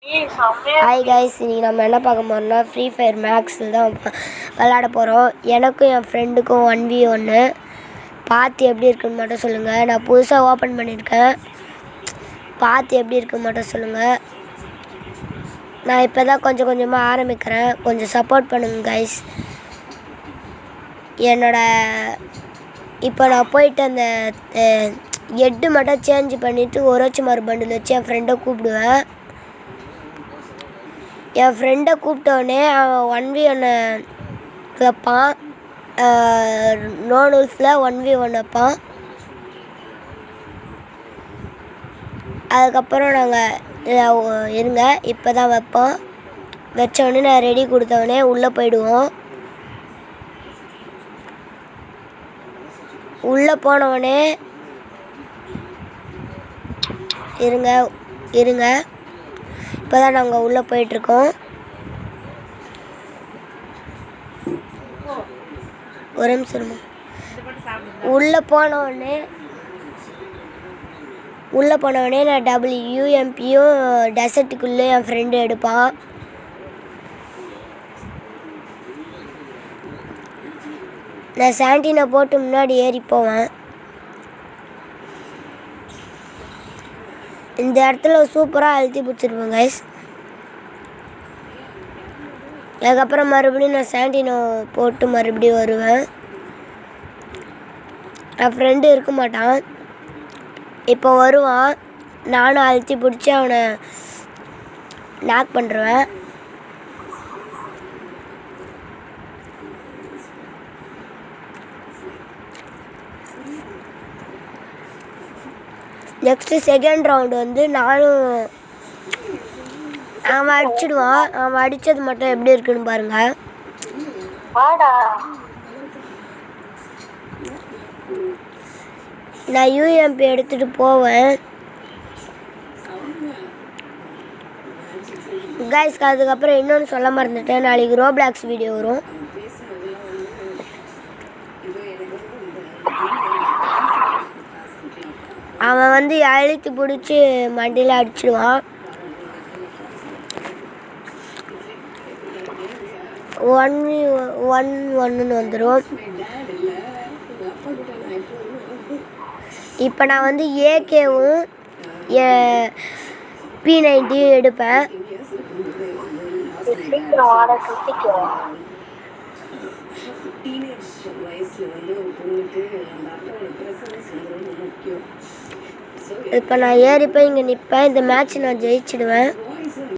Hi guys, இன்றைக்கி நம்ம என்ன பார்க்க போகிறோம்னா ஃப்ரீ ஃபயர் மேக்ஸில் தான் விளாட போகிறோம். எனக்கும் என் ஃப்ரெண்டுக்கும் 1v1 பார்த்து எப்படி இருக்குன்னு மட்டும் சொல்லுங்கள். நான் புதுசாக ஓப்பன் பண்ணியிருக்கேன், பார்த்து எப்படி இருக்குன்னு மட்டும் சொல்லுங்கள். நான் இப்போ தான் கொஞ்சம் கொஞ்சமாக ஆரம்பிக்கிறேன், கொஞ்சம் சப்போர்ட் பண்ணுங்கள் கைஸ். இப்போ நான் போயிட்டு அந்த ஹெட்டு மட்டும் சேஞ்ச் பண்ணிவிட்டு ஒரோச்சிமார் பண்டில் வச்சு என் ஃப்ரெண்டை கூப்பிடுவேன். என் ஃப்ரெண்டை கூப்பிட்டோடனே அவன் 1v1 வைப்பான். நோன் உல்ஃபில் 1v1 வைப்பான். அதுக்கப்புறம் நாங்கள் இருங்க இப்போ தான் வைப்போம். வச்சோடனே நான் ரெடி கொடுத்தவொடனே உள்ளே போயிடுவோம். உள்ளே போனவொடனே இருங்க இப்போ தான் நாங்கள் உள்ளே போயிட்டுருக்கோம். ஒரு நிமிஷம். உள்ளே போனவொடனே நான் WMPயும் டெசர்ட்டுக்குள்ளே என் ஃப்ரெண்டு எடுப்பான். நான் சாண்டினை போட்டு முன்னாடி ஏறி போவேன். இந்த இடத்துல சூப்பராக அழுத்தி பிடிச்சிருப்பேன் கைஸ். அதுக்கப்புறம் மறுபடியும் நான் சாண்டினோ போட்டு மறுபடியும் வருவேன். என் ஃப்ரெண்டு இருக்க மாட்டான், இப்போ வருவான். நானும் அழுத்தி பிடிச்சி அவனை நாக் பண்ணுறேன். நெக்ஸ்ட்டு செகண்ட் ரவுண்டு வந்து அவன் அடிச்சிடுவான். அவன் அடித்தது மட்டும் எப்படி இருக்குன்னு பாருங்கள். நான் UMP எடுத்துகிட்டு போவேன் கைஸ்க்கு. அதுக்கப்புறம் இன்னொன்று சொல்ல மறந்துட்டேன், நாளைக்கு ரோப்ளாக்ஸ் வீடியோ வரும். அவன் வந்து அழுத்தி பிடிச்சி மண்டியில் அடிச்சிடுவான். 1v1 வந்துடும். இப்போ நான் வந்து AKவும் P90 எடுப்பேன். இப்போ நான் ஏறி போய் இங்கே நிற்பேன். இந்த மேட்ச் நான் ஜெயிச்சிடுவேன்.